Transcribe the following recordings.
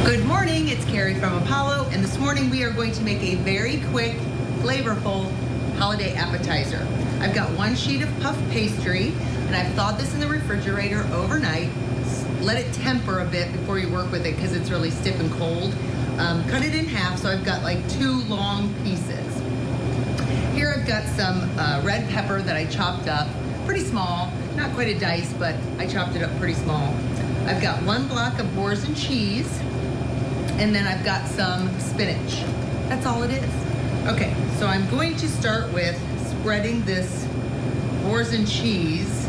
Good morning, it's Carrie from Apollo, and this morning we are going to make a very quick, flavorful holiday appetizer. I've got one sheet of puff pastry, and I've thawed this in the refrigerator overnight. Let it temper a bit before you work with it because it's really stiff and cold. Cut it in half, so I've got like 2 long pieces. Here I've got some red pepper that I chopped up, pretty small, not quite a dice, but I chopped it up pretty small. I've got 1 block of boursin cheese, and then I've got some spinach. That's all it is. Okay, so I'm going to start with spreading this boursin cheese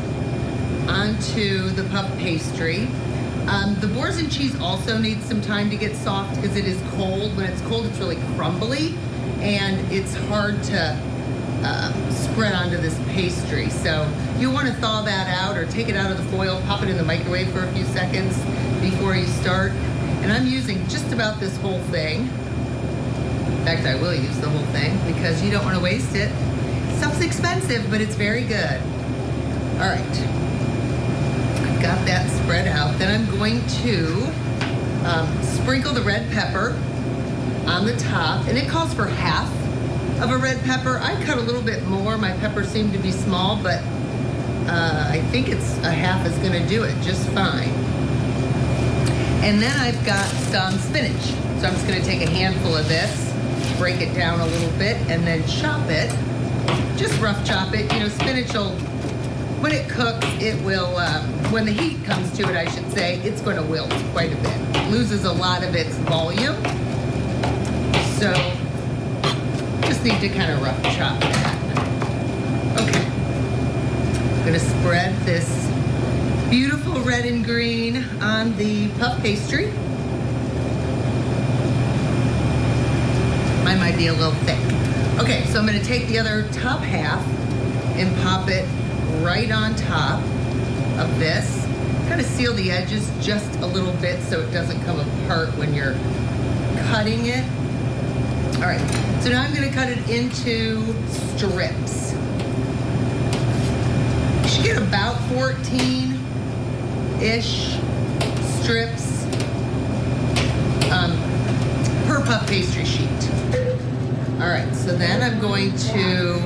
onto the puff pastry. The boursin cheese also needs some time to get soft because it is cold. When it's cold, it's really crumbly, and it's hard to spread onto this pastry. So you'll want to thaw that out or take it out of the foil, pop it in the microwave for a few seconds before you start. And I'm using just about this whole thing. In fact, I will use the whole thing because you don't want to waste it. Stuff's expensive, but it's very good. All right, I've got that spread out. Then I'm going to sprinkle the red pepper on the top, and it calls for half of a red pepper. I cut a little bit more. My peppers seem to be small, but I think it's a half is going to do it just fine. And then I've got some spinach. So I'm just going to take a handful of this, break it down a little bit, and then chop it. Just rough chop it. You know, spinach will, when it cooks, it will, when the heat comes to it, I should say, it's going to wilt quite a bit. It loses a lot of its volume. So just need to kind of rough chop that. Okay. I'm going to spread this beautiful red and green on the puff pastry. Mine might be a little thick. Okay, so I'm going to take the other top half and pop it right on top of this. Kind of seal the edges just a little bit so it doesn't come apart when you're cutting it. All right, so now I'm going to cut it into strips. You should get about 14-ish strips per puff pastry sheet. All right, so then I'm going to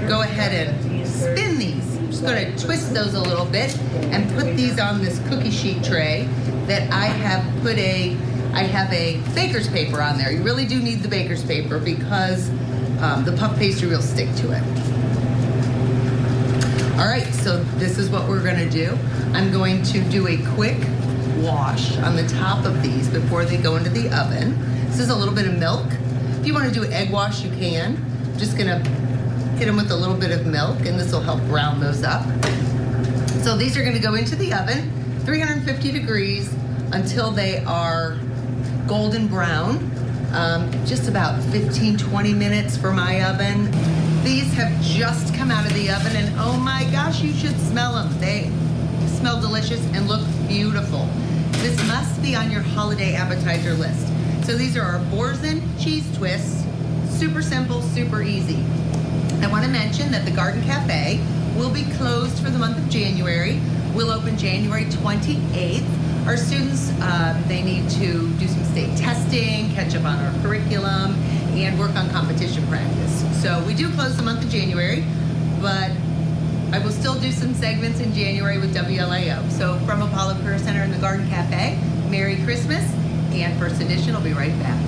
go ahead and spin these. I'm just going to twist those a little bit and put these on this cookie sheet tray that I have a baker's paper on there. You really do need the baker's paper because the puff pastry will stick to it. All right, so this is what we're gonna do. I'm going to do a quick wash on the top of these before they go into the oven. This is a little bit of milk. If you wanna do an egg wash, you can. I'm just gonna hit them with a little bit of milk, and this will help brown those up. So these are gonna go into the oven, 350 degrees, until they are golden brown. Just about 15-20 minutes for my oven. These have just come out of the oven, and oh my gosh, you should smell them. They smell delicious and look beautiful. This must be on your holiday appetizer list. So these are our boursin cheese twists. Super simple, super easy. I want to mention that the Garden Cafe will be closed for the month of January. We'll open January 28th. Our students, they need to do some state testing, catch up on our curriculum, and work on competition practice. So we do close the month of January, but I will still do some segments in January with WLAO. So from Apollo Career Center and the Garden Cafe, Merry Christmas, and First Edition will be right back.